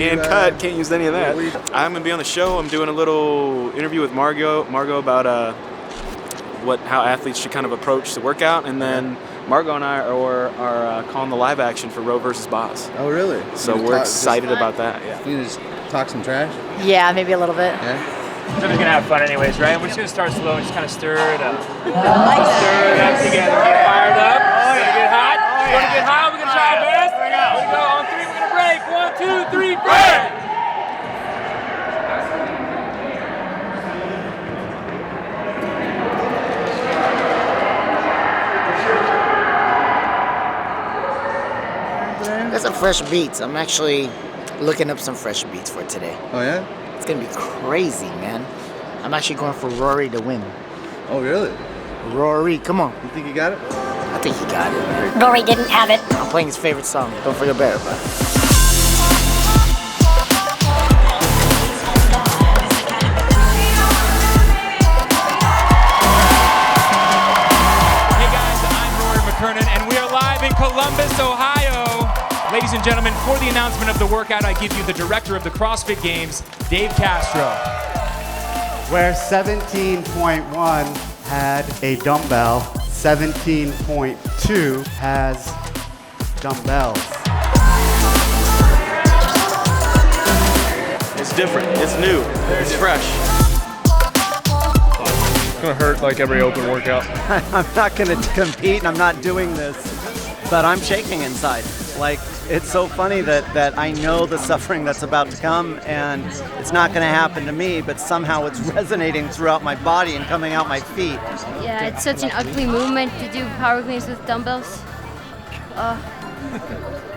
and cut. Can't use any of that. I'm gonna be on the show. I'm doing a little interview with Margot about how athletes should kind of approach the workout, and then Margot and I are calling the live action for Roe versus Boz. Oh, really? So we're excited about that. Yeah. You just talk some trash? Yeah, maybe a little bit. Yeah. So we're gonna have fun anyways, right? We're just gonna start slow and just kind of stir it up. Stir it up together. Get fired up. We're gonna get hot. We're gonna get hot. We're gonna try our best. We're gonna go on 3. We're gonna break. 1, 2, 3, break. There's some fresh beats. I'm actually looking up some fresh beats for today. Oh, yeah? It's gonna be crazy, man. I'm actually going for RORY to win. Oh, really? RORY, come on. You think you got it? I think he got it. RORY didn't have it. I'm playing his favorite song. Don't forget about it, bro. Hey guys, I'm Rory McKernan, and we are live in Columbus, Ohio. Ladies and gentlemen, for the announcement of the workout, I give you the director of the CrossFit Games, Dave Castro. Where 17.1 had a dumbbell, 17.2 has dumbbells. It's different. It's new. It's fresh. It's gonna hurt like every open workout. I'm not gonna compete and I'm not doing this, but I'm shaking inside. Like, it's so funny that I know the suffering that's about to come and it's not gonna happen to me, but somehow it's resonating throughout my body and coming out my feet. Yeah, it's such an ugly movement to do power cleans with dumbbells.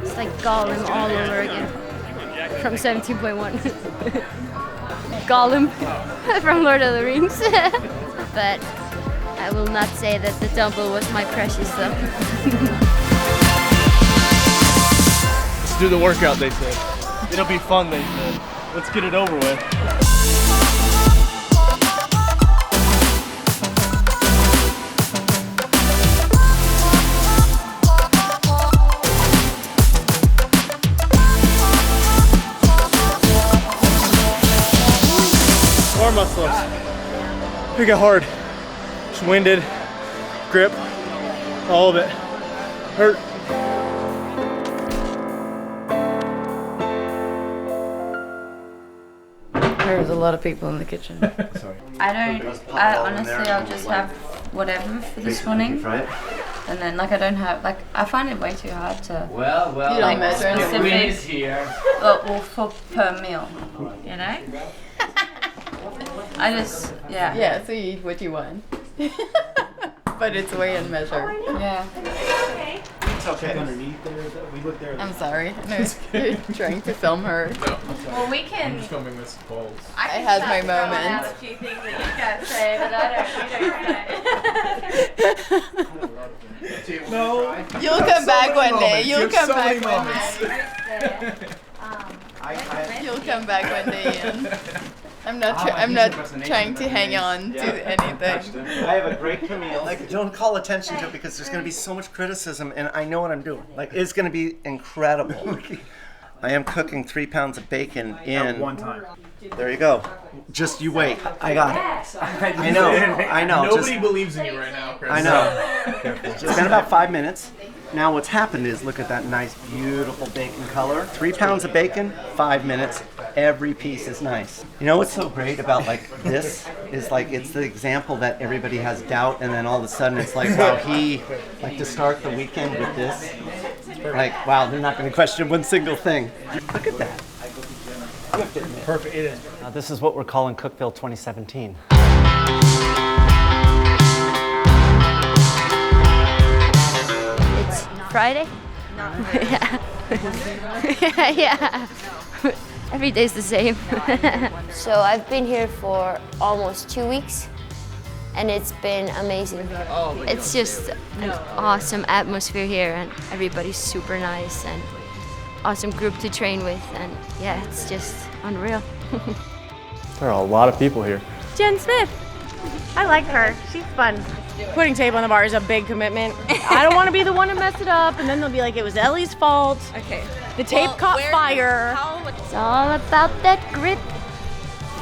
It's like Gollum all over again. From 17.1. Gollum from Lord of the Rings. But I will not say that the dumbbell was my precious though. Let's do the workout, they said. It'll be fun, they said. Let's get it over with. Core muscles. They get hard. Just winded, grip, all of it. Hurt. There's a lot of people in the kitchen. Sorry. Honestly, I'll just have whatever for this morning. And then, I don't have, I find it way too hard to. Well, you don't measure anything. here. Well, for per meal, you know? Yeah. Yeah, so you eat what you want. But it's weigh and measure. Yeah. It's okay. Underneath there, we look there. I'm sorry. No, you're trying to film her. Well, we can. I'm just filming this balls. I had my moment. A few things that you can't say, but you don't. No. You'll come back one day. You'll come back one day. You'll come back one day, Ian. I'm not trying to hang on to anything. I have a great Camille. Don't call attention to it because there's gonna be so much criticism and I know what I'm doing. It's gonna be incredible. I am cooking 3 pounds of bacon in At one time. There you go. Just you wait. I got it. I know. Nobody believes in you right now, Chris. I know. It's been about 5 minutes. Now what's happened is, look at that nice, beautiful bacon color. 3 pounds of bacon, 5 minutes. Every piece is nice. You know what's so great about this is it's the example that everybody has doubt, and then all of a sudden it's wow, to start the weekend with this. Wow, they're not going to question one single thing. Look at that. Perfect, it is. This is what we're calling Cookeville 2017. It's Friday? No. Yeah. Every day's the same. So I've been here for almost 2 weeks and it's been amazing. It's just an awesome atmosphere here and everybody's super nice and awesome group to train with and yeah, it's just unreal. There are a lot of people here. Jen Smith. I like her. She's fun. Putting tape on the bar is a big commitment. I don't want to be the one to mess it up and then they'll be like, it was Ellie's fault. Okay. The tape caught fire. It's all about that grip.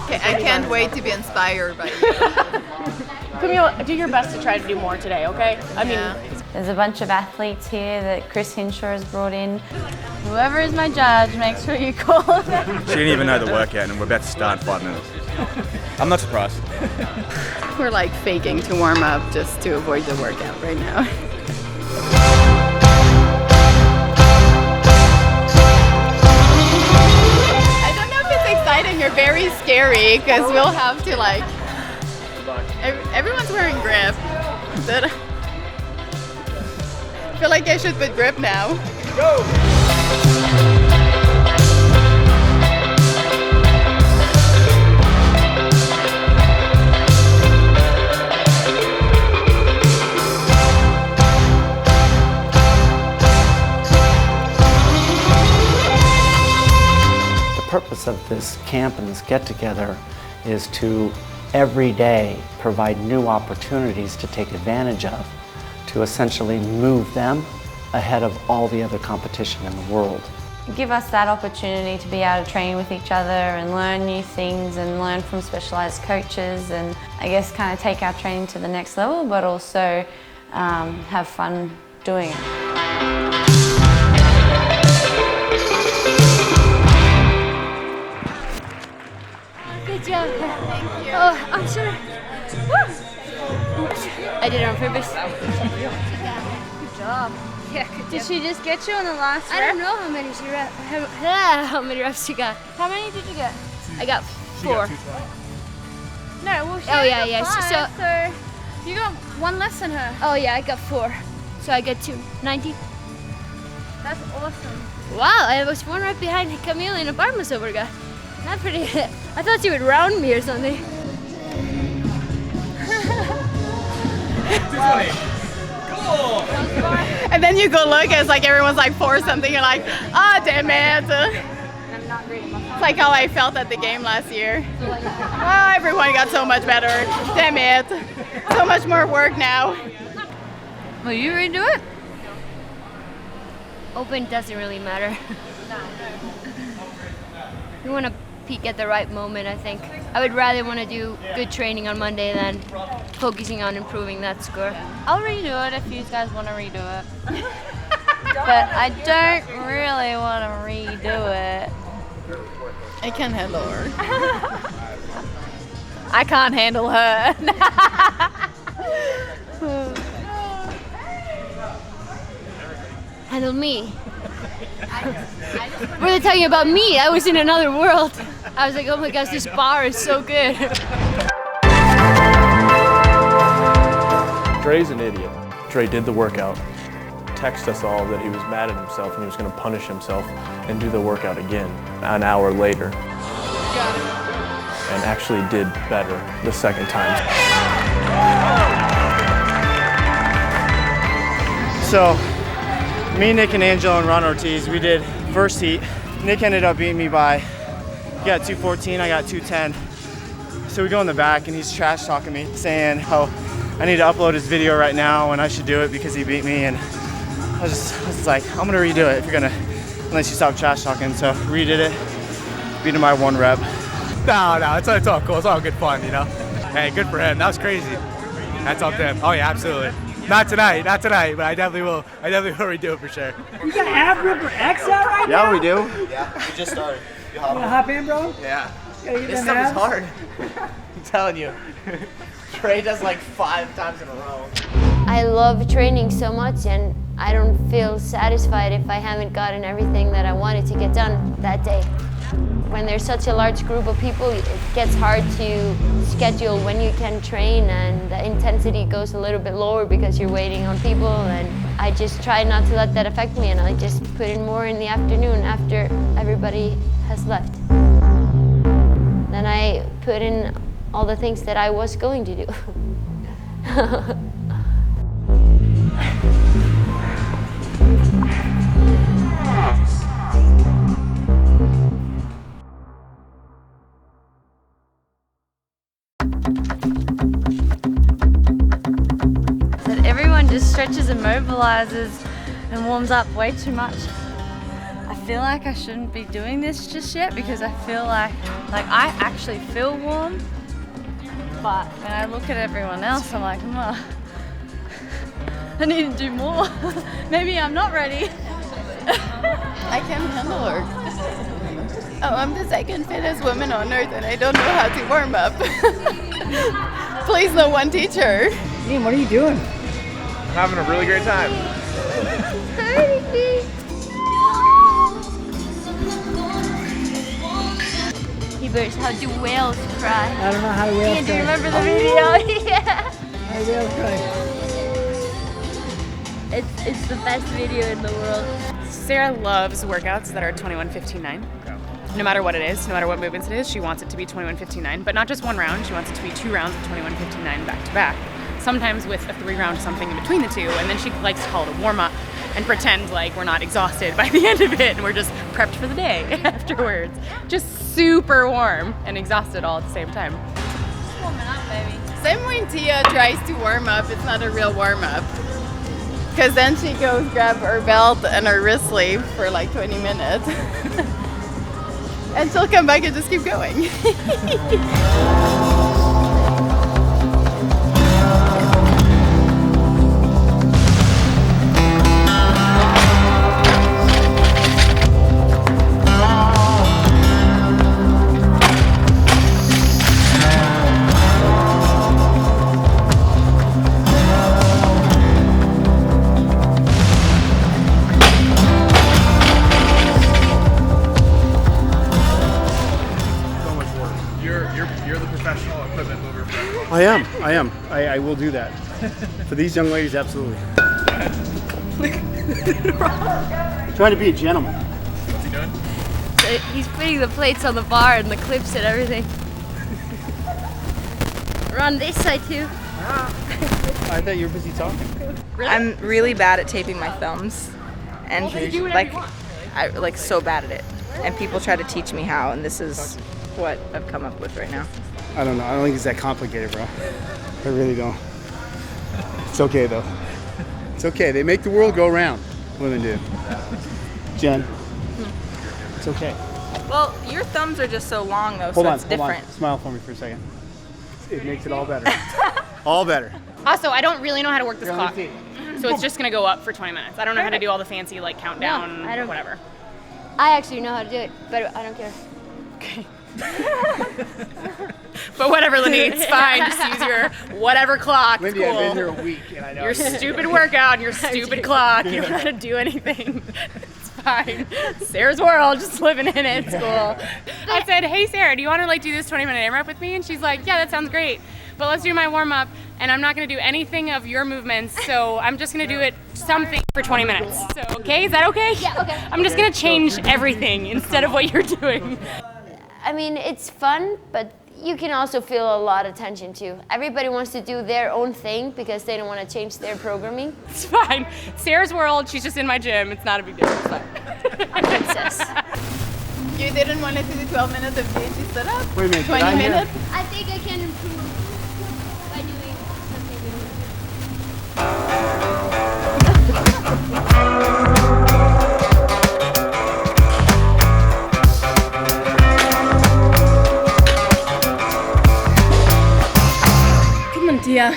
Okay, I can't wait to be inspired by you. Camille, do your best to try to do more today, okay? I mean, There's a bunch of athletes here that Chris Hinshaw has brought in. Whoever is my judge, make sure you call them. She didn't even know the workout and we're about to start in 5 minutes. I'm not surprised. We're like faking to warm up just to avoid the workout right now. I don't know if it's exciting or very scary because we'll have to like, everyone's wearing grip. But I feel like I should put grip now. Go! The purpose of this camp and this get-together is to every day provide new opportunities to take advantage of, to essentially move them ahead of all the other competition in the world. Give us that opportunity to be able to train with each other and learn new things and learn from specialized coaches, and I guess kind of take our training to the next level, but also have fun doing it. Good job. Thank you. Oh, I'm sorry. Woo. I did it on purpose. Good job. Yeah, good job. did she just get you on the last rep? I don't know how many reps you got. How many did you get? I got 4. No, well, she Oh, yeah, got yeah. 5, So you got 1 less than her. oh yeah, I got 4. So I get 290. That's awesome. Wow, I was 1 rep behind Camille in a bar muscle workout. Not pretty. I thought you would round me or something. And then you go look, it's like everyone's like 4 something, you're like, ah, damn it. It's like how I felt at the game last year. Oh, everyone got so much better. Damn it. So much more work now. Will you redo it? Open doesn't really matter. You want to peak at the right moment, I think. I would rather want to do good training on Monday than focusing on improving that score. I'll redo it if you guys want to redo it. But I don't really want to redo it. I can't handle her. I can't handle her. Handle me. Were they talking about me? I was in another world. I was like, oh my gosh, this bar is so good. Dre's an idiot. Dre did the workout, texted us all that he was mad at himself and he was going to punish himself and do the workout again an hour later. And actually did better the second time. So, me, Nick, and Angel, and Ron Ortiz, we did first heat. Nick ended up beating me by, he got 214, I got 210. So we go in the back and he's trash talking me, saying how I need to upload his video right now and I should do it because he beat me. And I was like, I'm gonna redo it if you're gonna, unless you stop trash talking. So redid it, beat him by 1 rep. No, it's all cool. It's all good fun, you know? Hey, good for him. That was crazy. That's up to him. Oh, yeah, absolutely. Not tonight, but I definitely will redo it for sure. You got ab rip or X out right now? Yeah, we do. Yeah, we just started. You wanna hop in, bro? Yeah. This stuff is hard. I'm telling you. Trey does like 5 times in a row. I love training so much and I don't feel satisfied if I haven't gotten everything that I wanted to get done that day. When there's such a large group of people, it gets hard to schedule when you can train and the intensity goes a little bit lower because you're waiting on people, and I just try not to let that affect me and I just put in more in the afternoon after everybody has left. Then I put in all the things that I was going to do. Everyone just stretches and mobilizes and warms up way too much. I feel like I shouldn't be doing this just yet because I feel like I actually feel warm, but when I look at everyone else, I'm like, I need to do more. Maybe I'm not ready. I can't handle her. Oh, I'm the second fittest woman on earth and I don't know how to warm up. Please, no one teacher. Ian, what are you doing? I'm having a really great time. He bears how do whales cry? I don't know how whales Ian, do cry. you remember the video? Yeah. How do whales cry? It's the best video in the world. Sara loves workouts that are 21:59. No matter what it is, no matter what movements it is, she wants it to be 21:59, but not just one round, she wants it to be 2 rounds of 21:59 back to back. Sometimes with a 3-round something in between the two, and then she likes to call it a warm-up and pretend like we're not exhausted by the end of it and we're just prepped for the day afterwards. Just super warm and exhausted all at the same time. Just warming up, baby. Same when Tia tries to warm up, it's not a real warm up. Because then she goes grab her belt and her wrist sleeve for like 20 minutes. And she'll come back and just keep going. I am. I will do that. For these young ladies, absolutely. I'm trying to be a gentleman. What's he doing? He's putting the plates on the bar and the clips and everything. We're on this side too. I thought you were busy talking. I'm really bad at taping my thumbs, and I'm so bad at it. And people try to teach me how, and this is what I've come up with right now. I don't know. I don't think it's that complicated, bro. I really don't. It's okay, though. It's okay. They make the world go round. Women do. Jen, it's okay. Well, your thumbs are just so long, though, Hold so on, it's different. Smile for me for a second. It makes it all better. All better. Also, I don't really know how to work this clock, so it's just gonna go up for 20 minutes. I don't know how to do all the fancy countdown, whatever. I actually know how to do it, but I don't care. Okay. But whatever, Lindy, it's fine. Just use your whatever clock. Lindy, cool. I've been here a week, and I know. Your stupid workout and your stupid clock. You don't know how to do anything. It's fine. Sara's world, just living in it. It's cool. I said, hey, Sara, do you want to do this 20-minute AMRAP with me? And she's like, yeah, that sounds great. But let's do my warm-up, and I'm not going to do anything of your movements, so I'm just going to do it something for 20 minutes. So, okay? Is that okay? Yeah, okay. I'm just going to change everything instead of what you're doing. I mean, it's fun, but you can also feel a lot of tension too. Everybody wants to do their own thing because they don't want to change their programming. It's fine. Sara's world, she's just in my gym. It's not a big deal. It's fine. Princess. You didn't want to do 12 minutes of GHD sit-up? Wait a minute. 20 minutes? I think I can improve by doing Come on, Tia.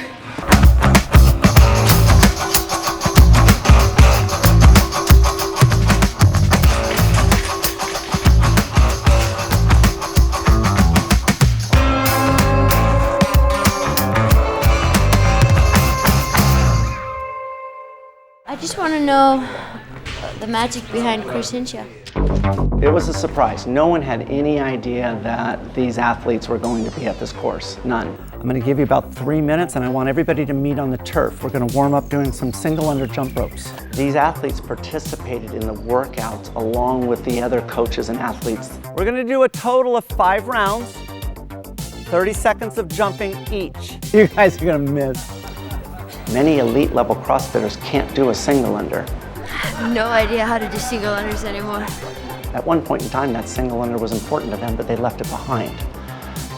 I just want to know the magic behind Chris Hinshaw. It was a surprise. No one had any idea that these athletes were going to be at this course. None. I'm going to give you about 3 minutes and I want everybody to meet on the turf. We're going to warm up doing some single under jump ropes. These athletes participated in the workouts along with the other coaches and athletes. We're going to do a total of 5 rounds, 30 seconds of jumping each. You guys are going to miss. Many elite level CrossFitters can't do a single under. I have no idea how to do single unders anymore. At one point in time, that single under was important to them, but they left it behind.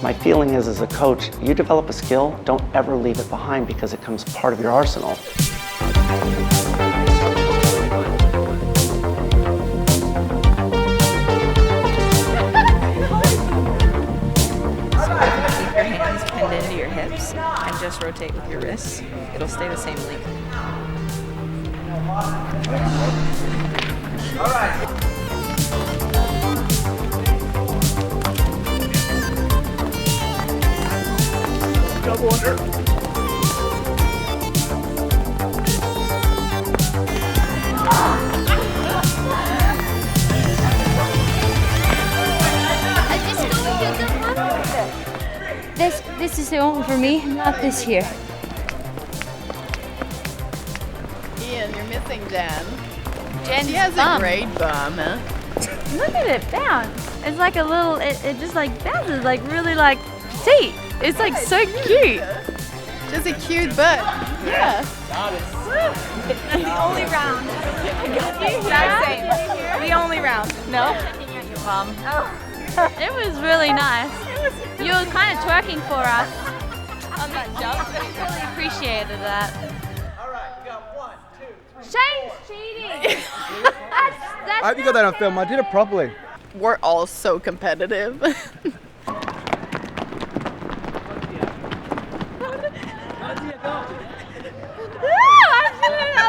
My feeling is, as a coach, you develop a skill, don't ever leave it behind because it becomes part of your arsenal. legs and just rotate with your wrists. It'll stay the same length. All right. Double under. This is the one for me, not this here. Ian, you're missing Jen. Jen's She has bum. a great bum. Look at it bounce. It's like a little, it just like bounces, like really like petite. It's like so cute. Just a cute butt. Yeah. The only round. Exact same. The only round. No? Bum. It was really nice. You were kind of twerking for us on that jump. We really appreciated that. All right, you got 1, 2, 3. Shane's cheating. That's I hope you got that on film. I did it properly. We're all so competitive. I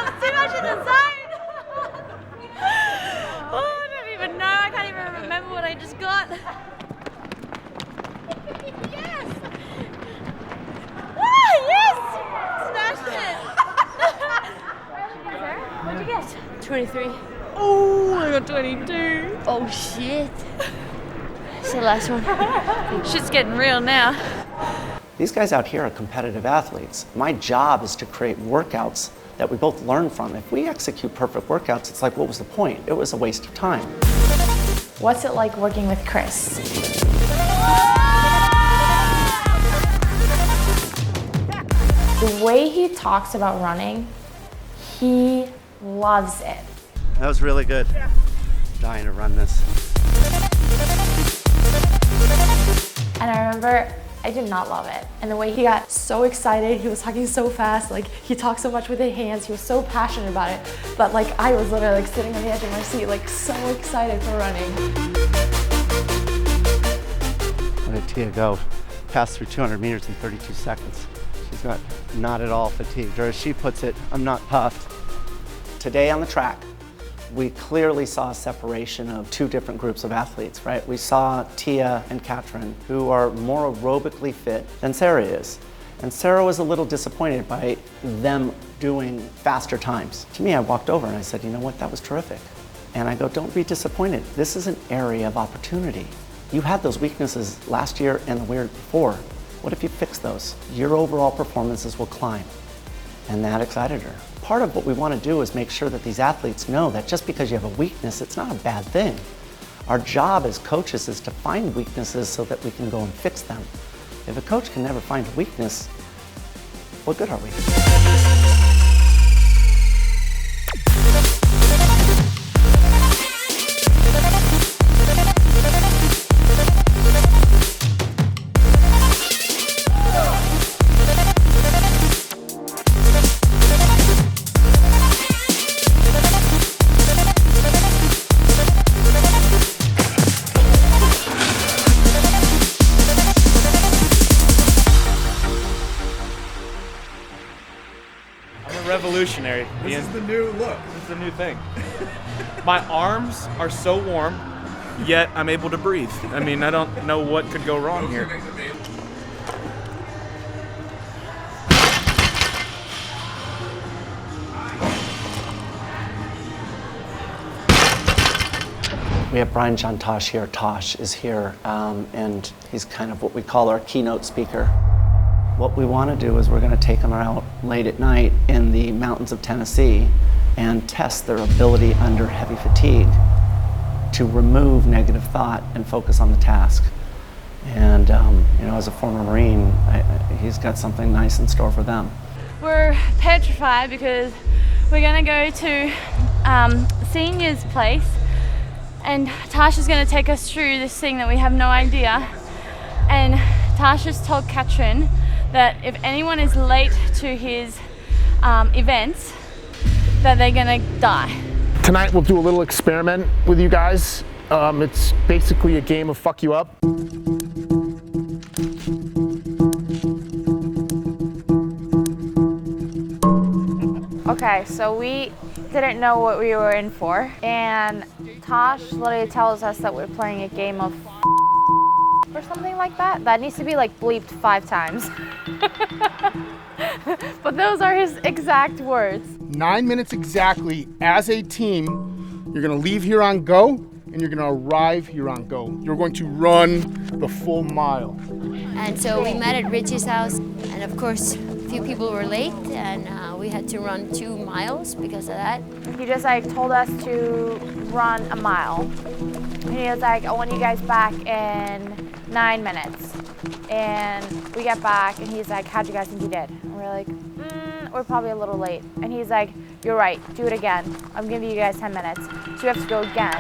was too much in the zone. Oh, I don't even know. I can't even remember what I just got. Yes! Ah, yes! Smashed it! What'd you get? 23. Oh, I got 22. Oh shit. It's the last one. Shit's getting real now. These guys out here are competitive athletes. My job is to create workouts that we both learn from. If we execute perfect workouts, it's like, what was the point? It was a waste of time. What's it like working with Chris? The way he talks about running, he loves it. That was really good. Dying to run this. And I remember I did not love it. And the way he got so excited, he was talking so fast, like he talked so much with his hands, he was so passionate about it. But like I was literally like sitting on the edge of my seat, like so excited for running. How did Tia go? Passed through 200 meters in 32 seconds. She's not at all fatigued, or as she puts it, I'm not puffed. Today on the track, we clearly saw a separation of two different groups of athletes, right? We saw Tia and Katrin, who are more aerobically fit than Sara is. And Sara was a little disappointed by them doing faster times. To me, I walked over and I said, you know what, that was terrific. And I go, don't be disappointed. This is an area of opportunity. You had those weaknesses last year and the year before. What if you fix those? Your overall performances will climb. And that excited her. Part of what we want to do is make sure that these athletes know that just because you have a weakness, it's not a bad thing. Our job as coaches is to find weaknesses so that we can go and fix them. If a coach can never find a weakness, what good are we? Revolutionary. This is the new look. This is the new thing. My arms are so warm, yet I'm able to breathe. I mean, I don't know what could go wrong here. We have Brian Chontosh here. Tosh is here, and he's kind of what we call our keynote speaker. What we want to do is we're going to take them out late at night in the mountains of Tennessee and test their ability under heavy fatigue to remove negative thought and focus on the task. And you know, as a former Marine, he's got something nice in store for them. We're petrified because we're going to go to Senior's place, and Tasha's going to take us through this thing that we have no idea. And Tasha's told Katrin that if anyone is late to his events, that they're gonna die. Tonight we'll do a little experiment with you guys. It's basically a game of fuck you up. Okay, so we didn't know what we were in for, and Tosh literally tells us that we're playing a game of or something like that. That needs to be like bleeped 5 times. But those are his exact words. 9 minutes exactly as a team. You're gonna leave here on go, and you're gonna arrive here on go. You're going to run the full mile. And so we met at Rich's house, and of course, a few people were late, and we had to run 2 miles because of that. He just like told us to run a mile. And he was like, I want you guys back in 9 minutes. And we get back, and he's like, how'd you guys think you did? And we're like, we're probably a little late. And he's like, you're right, do it again. I'm giving you guys 10 minutes. So we have to go again.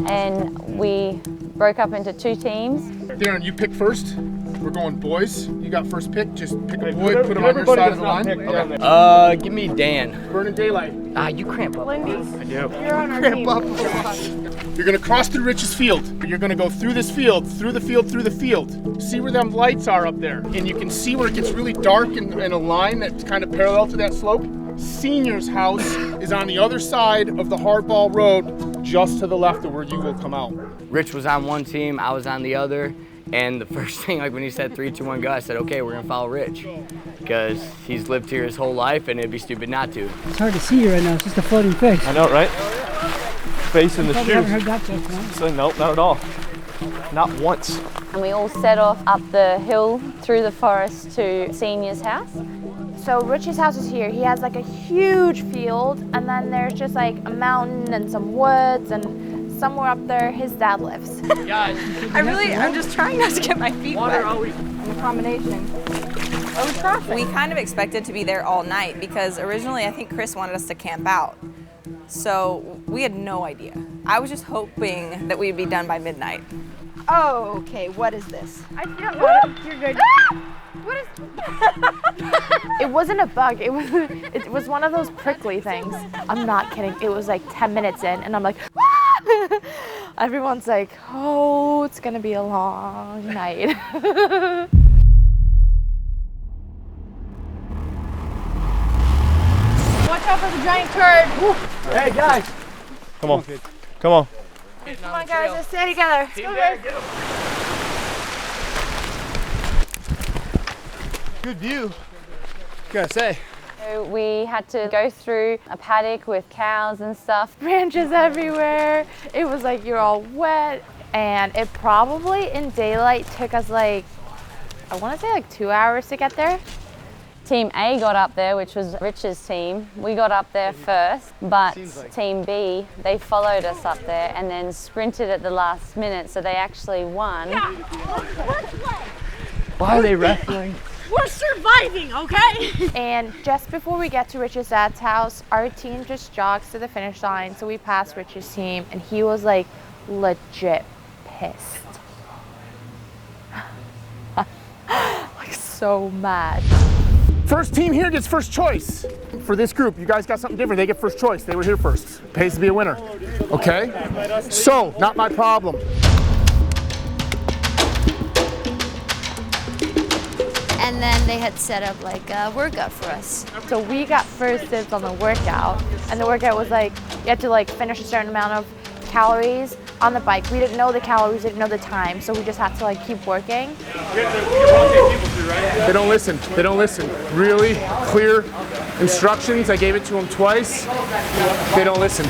And we broke up into 2 teams. Darren, you pick first. We're going boys. You got first pick. Just pick a boy, put him on your side of the line. Okay. Give me Dan. Burning daylight. You cramp up. Lindy, I do. you're on our team. You're gonna cross through Rich's field, but you're gonna go through this field, through the field, through the field. See where them lights are up there. And you can see where it gets really dark in a line that's kind of parallel to that slope. Senior's house is on the other side of the hardball road, just to the left of where you will come out. Rich was on one team, I was on the other. And the first thing, like when he said 3, 2, 1, go, I said, okay, we're gonna follow Rich. Because he's lived here his whole life and it'd be stupid not to. It's hard to see you right now, it's just a floating face. I know, right? Face in the Probably shoes. haven't heard that joke, man. So, nope, not at all. Not once. And we all set off up the hill through the forest to Senior's house. So Rich's house is here. He has like a huge field, and then there's just like a mountain and some woods, and somewhere up there his dad lives. I'm just trying not to get my feet wet. And the combination. Are we crossing? We kind of expected to be there all night because originally I think Chris wanted us to camp out. So we had no idea. I was just hoping that we'd be done by midnight. Oh, okay. What is this? I feel good. You're good. What is? It wasn't a bug. It was one of those prickly things. I'm not kidding. It was like 10 minutes in, and I'm like, everyone's like, oh, it's gonna be a long night. Watch out for the giant turd. Hey, guys. Come on. Come on. Come on, guys. Let's stay together. Let's go, guys. Good view. Gotta say. So we had to go through a paddock with cows and stuff. Branches everywhere. It was like you're all wet, and it probably in daylight took us like, I want to say like 2 hours to get there. Team A got up there, which was Rich's team. We got up there first, but Team B, they followed us up there and then sprinted at the last minute, so they actually won. Why are they wrestling? We're surviving, okay? And just before we get to Rich's dad's house, our team just jogs to the finish line, so we passed Rich's team, and he was like legit pissed. Like so mad. First team here gets first choice. For this group, you guys got something different. They get first choice. They were here first. Pays to be a winner. Okay? So, not my problem. And then they had set up like a workout for us. So we got first dibs on the workout, and the workout was like, you had to like finish a certain amount of calories on the bike. We didn't know the calories, didn't know the time, so we just had to like keep working. They don't listen. They don't listen. Really clear instructions. I gave it to them twice. They don't listen.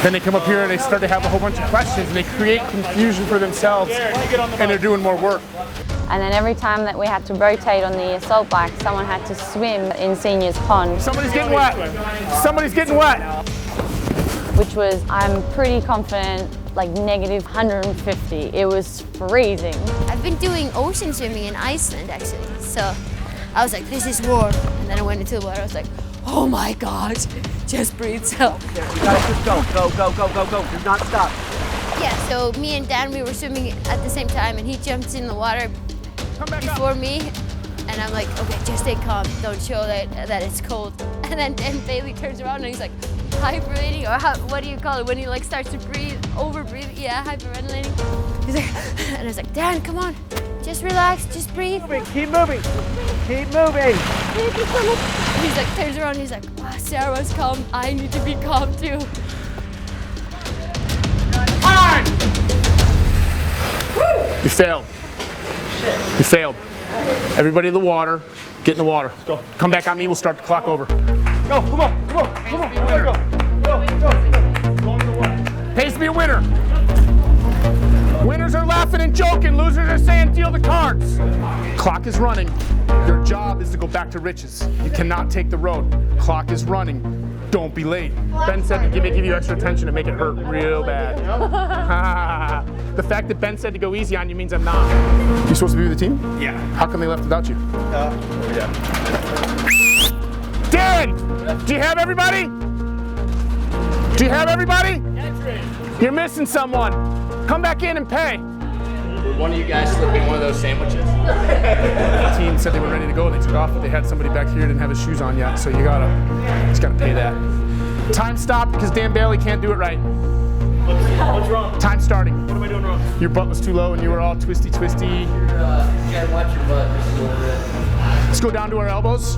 Then they come up here and they start to have a whole bunch of questions, and they create confusion for themselves, and they're doing more work. And then every time that we had to rotate on the assault bike, someone had to swim in Senior's pond. Somebody's getting wet. Somebody's getting wet. Which was, I'm pretty confident, like negative 150. It was freezing. I've been doing ocean swimming in Iceland actually, so I was like, this is warm. And then I went into the water, I was like, oh my God, just breathe. So You guys just go. Do not stop. yeah, so me and Dan, we were swimming at the same time, and he jumped in the water before me, and I'm like, okay, just stay calm, don't show that it's cold. And then Bailey turns around and he's like, hyperventilating, or what do you call it, when he like starts to breathe, over breathe, yeah, hyperventilating. He's like, and I was like, Dan, come on, Just relax, just breathe. Keep moving. Keep moving. He's like, turns around, he's like, wow, Sarah was calm. I need to be calm too. You failed. You failed. Everybody in the water. Get in the water. Go. Come back on me. We'll start the clock over. Go. Come on. Come on. Come on. Go. Pays to be a winner. Winners are laughing and joking. Losers are saying, deal the cards. Clock is running. Your job is to go back to riches. You cannot take the road. Clock is running. Don't be late. Ben said to give you extra attention and make it hurt real bad. The fact that Ben said to go easy on you means I'm not. You supposed to be with the team? Yeah. How come they left without you? Yeah. Darren! Do you have everybody? Do you have everybody? You're missing someone. Come back in and pay. One of you guys slipping one of those sandwiches. The team said they were ready to go. They took off, but they had somebody back here didn't have his shoes on yet, so you just gotta pay that. Time stopped because Dan Bailey can't do it right. What's wrong? Time starting. What am I doing wrong? Your butt was too low and you were all twisty. You gotta watch your butt just a little bit. Let's go down to our elbows.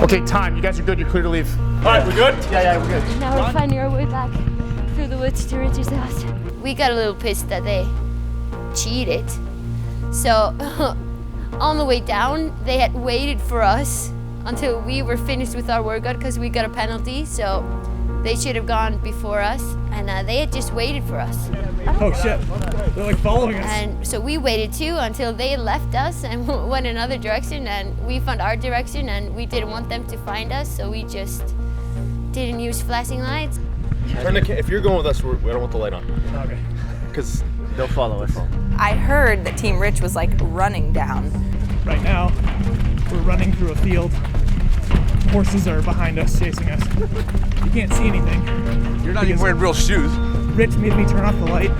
Okay, time. You guys are good. You're clear to leave. All right, we're good? Yeah, we're good. Now we're finding our way back through the woods to Richard's house. We got a little pissed that they cheated. So on the way down, they had waited for us until we were finished with our workout because we got a penalty. So they should have gone before us, and they had just waited for us. Oh shit, they're like following us. And so we waited too until they left us and went another direction, and we found our direction, and we didn't want them to find us, so we just didn't use flashing lights. If you're going with us, I don't want the light on. Okay. Because they'll follow us. I heard that Team Rich was like running down. Right now, we're running through a field. Horses are behind us, chasing us. You can't see anything. You're not even wearing real shoes. Rich made me turn off the light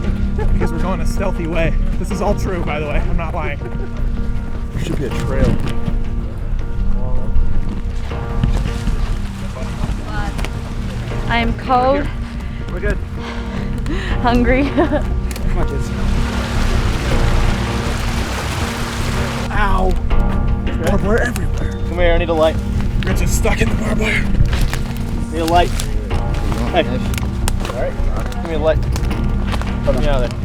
because we're going a stealthy way. This is all true, by the way. I'm not lying. There should be a trail. I am cold. We're good. Hungry. Come on, kids. Ow. Barbed wire everywhere. Come here, I need a light. Rich is stuck in the barbed wire. Need a light. Hey. Alright, give me a light. Put me out of there.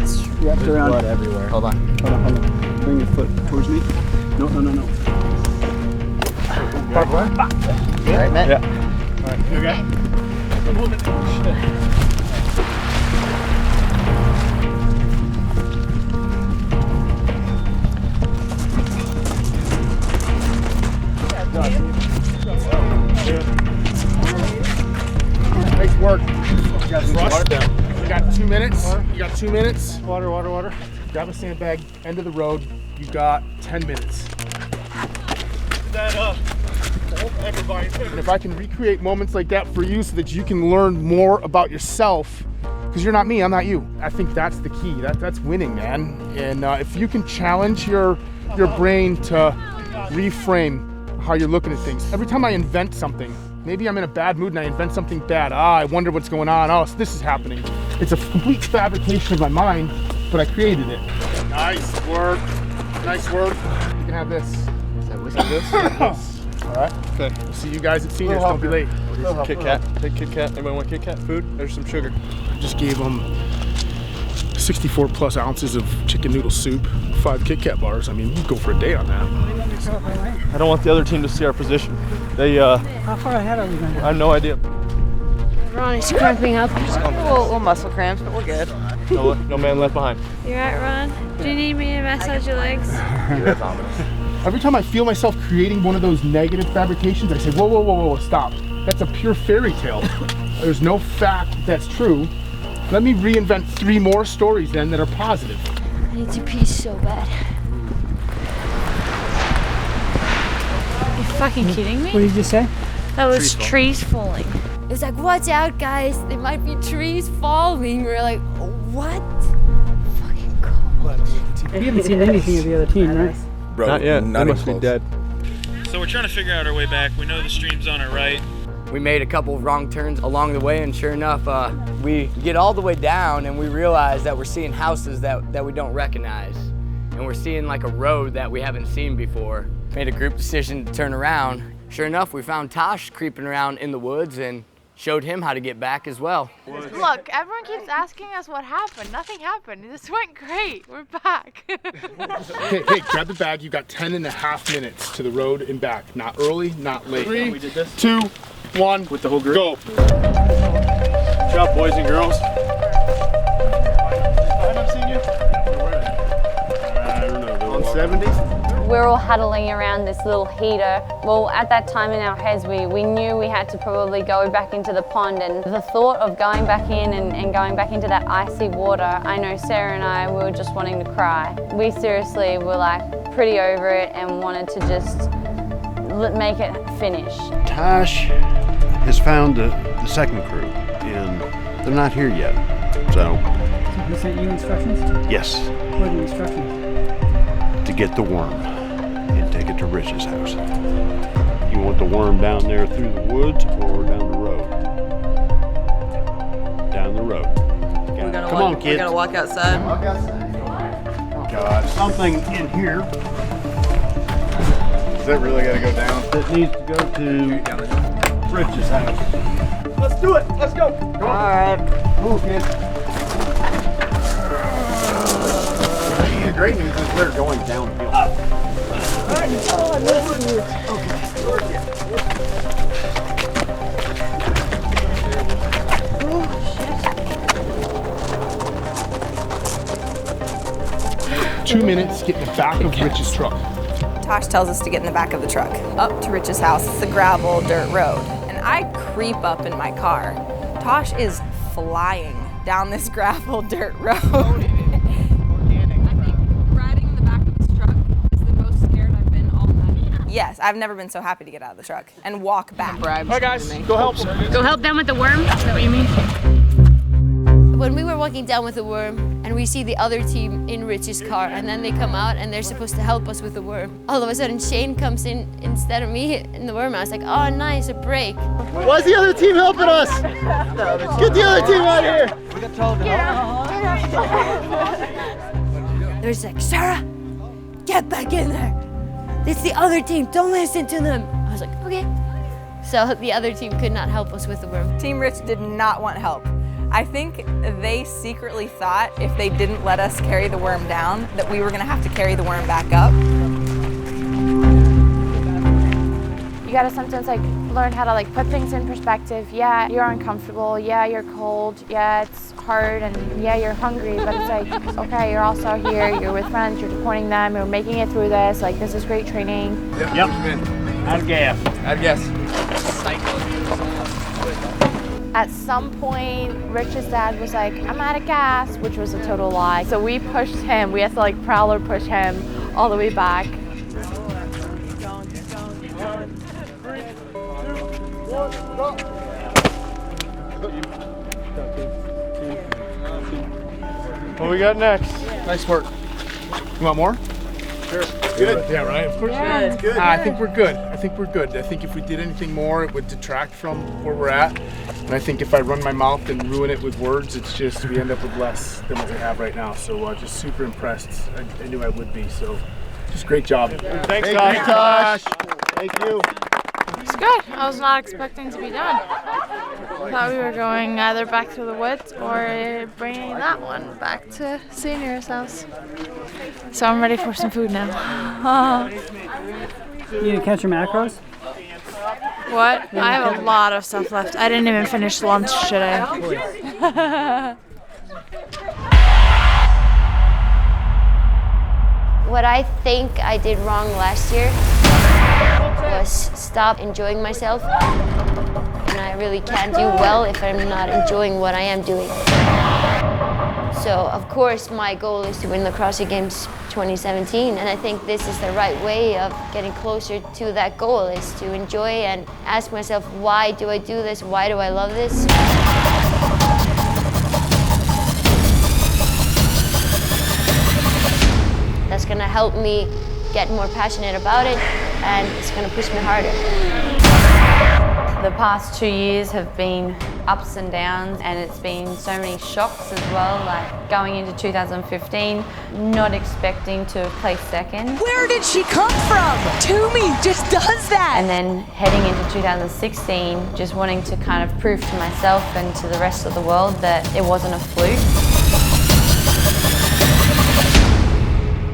It's wrapped around. Blood everywhere. Hold on. Hold on. Bring your foot towards me. No. Barbed wire? Alright, Matt? Yeah. Alright, you okay? I'm moving. Shit. Nice work. You guys Rush. You got 2 minutes. Water. You got 2 minutes. Water. Grab a sandbag, end of the road. You got 10 minutes. And if I can recreate moments like that for you so that you can learn more about yourself, because you're not me, I'm not you. I think that's the key. That's winning, man. And if you can challenge your brain to reframe how you're looking at things. Every time I invent something, maybe I'm in a bad mood and I invent something bad. I wonder what's going on. Oh, so this is happening. It's a complete fabrication of my mind, but I created it. Nice work. Nice work. You can have this. Is that whiskey? This? All right. Okay. We'll see you guys at seniors. Don't be late. Kit Kat. Take Kit Kat. Anybody want Kit Kat food? There's some sugar. I just gave them 64 plus ounces of chicken noodle soup, 5 Kit Kat bars. I mean, you can go for a day on that. I don't want the other team to see our position. They, How far ahead are we going? I have no idea. Ron is cramping up. Little muscle cramps, but we're good. No man left behind. You right, Ron? Do you need me to massage your legs? That's ominous. Every time I feel myself creating one of those negative fabrications, I say, whoa, stop. That's a pure fairy tale. There's no fact that's true. Let me reinvent 3 more stories then that are positive. I need to pee so bad. Are you fucking kidding me? What did you just say? That was trees falling. It was like, watch out, guys. There might be trees falling. We're like, what? Fucking cold. You haven't seen anything of the other team, right? Bro, not yet. They must be dead. So we're trying to figure out our way back. We know the stream's on our right. We made a couple of wrong turns along the way, and sure enough, we get all the way down and we realize that we're seeing houses that we don't recognize. And we're seeing like a road that we haven't seen before. Made a group decision to turn around. Sure enough, we found Tosh creeping around in the woods and showed him how to get back as well. Look, everyone keeps asking us what happened. Nothing happened. This went great. We're back. Hey, grab the bag. You've got 10.5 minutes to the road and back. Not early, not late. 3, 2, 1. With the whole group? Go. Good job, boys and girls. I've seen you. I don't know. On 70? We're all huddling around this little heater. Well, at that time in our heads, we knew we had to probably go back into the pond, and the thought of going back in and going back into that icy water, I know Sarah and I, we were just wanting to cry. We seriously were like pretty over it and wanted to just make it finish. Tosh has found the second crew, and they're not here yet, so. He sent you instructions? Yes. What are the instructions? To get the worm and take it to Rich's house. You want the worm down there through the woods or down the road? Down the road. Come on, kids. We gotta walk outside. Walk outside. God, something in here. Does that really gotta go down? That needs to go to Rich's house. Let's do it. Let's go. All right. Move, kids. The great news is they're going downhill. Oh, I missed you. Okay. Oh, 2 minutes, get in the back of Rich's truck. Tosh tells us to get in the back of the truck, up to Rich's house. It's a gravel dirt road. And I creep up in my car. Tosh is flying down this gravel dirt road. Yes, I've never been so happy to get out of the truck and walk back. Hi guys, go help them. Go help them with the worm? Is that what you mean? When we were walking down with the worm and we see the other team in Rich's car and then they come out and they're supposed to help us with the worm. All of a sudden Shane comes in instead of me in the worm. I was like, oh nice, a break. Why is the other team helping us? Get the other team out of here. We got told to help. There's like, Sarah, get back in there. It's the other team, don't listen to them. I was like, okay. So the other team could not help us with the worm. Team Rich did not want help. I think they secretly thought if they didn't let us carry the worm down, that we were gonna have to carry the worm back up. You gotta sometimes like learn how to like put things in perspective. Yeah, you're uncomfortable. Yeah, you're cold. Yeah, it's hard, and yeah, you're hungry. But it's like, okay, you're also here. You're with friends. You're supporting them. You're making it through this. Like this is great training. Yep. Out of gas. Out of gas. At some point, Rich's dad was like, I'm out of gas, which was a total lie. So we pushed him. We had to like prowler push him all the way back. What we got next? Nice work. You want more? Sure. Good. Yeah, right. Of course. Yeah, it's good. I think we're good. I think we're good. I think if we did anything more, it would detract from where we're at. And I think if I run my mouth and ruin it with words, it's just we end up with less than what we have right now. So just super impressed. I knew I would be. So just great job. Thanks, Tosh. Thank you. It's good. I was not expecting to be done. I thought we were going either back to the woods or bringing that one back to Senior's house. So I'm ready for some food now. You didn't catch your macros? What? I have a lot of stuff left. I didn't even finish lunch today. What I think I did wrong last year was stop enjoying myself. And I really can't do well if I'm not enjoying what I am doing. So of course my goal is to win the CrossFit Games 2017, and I think this is the right way of getting closer to that goal, is to enjoy and ask myself, why do I do this? Why do I love this? That's gonna help me get more passionate about it, and it's gonna push me harder. The past 2 years have been ups and downs, and it's been so many shocks as well, like going into 2015, not expecting to place second. Where did she come from? Toomey just does that. And then heading into 2016, just wanting to kind of prove to myself and to the rest of the world that it wasn't a fluke.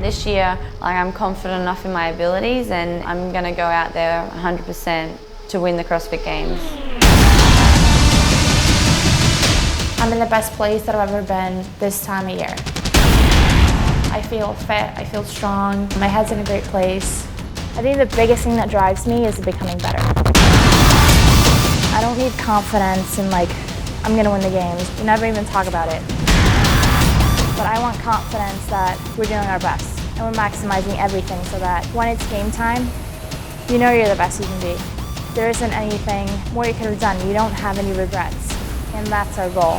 This year, I'm confident enough in my abilities, and I'm going to go out there 100% to win the CrossFit Games. I'm in the best place that I've ever been this time of year. I feel fit, I feel strong, my head's in a great place. I think the biggest thing that drives me is becoming better. I don't need confidence in I'm gonna win the games. We never even talk about it. But I want confidence that we're doing our best and we're maximizing everything so that when it's game time, you know you're the best you can be. There isn't anything more you could have done. You don't have any regrets, and that's our goal.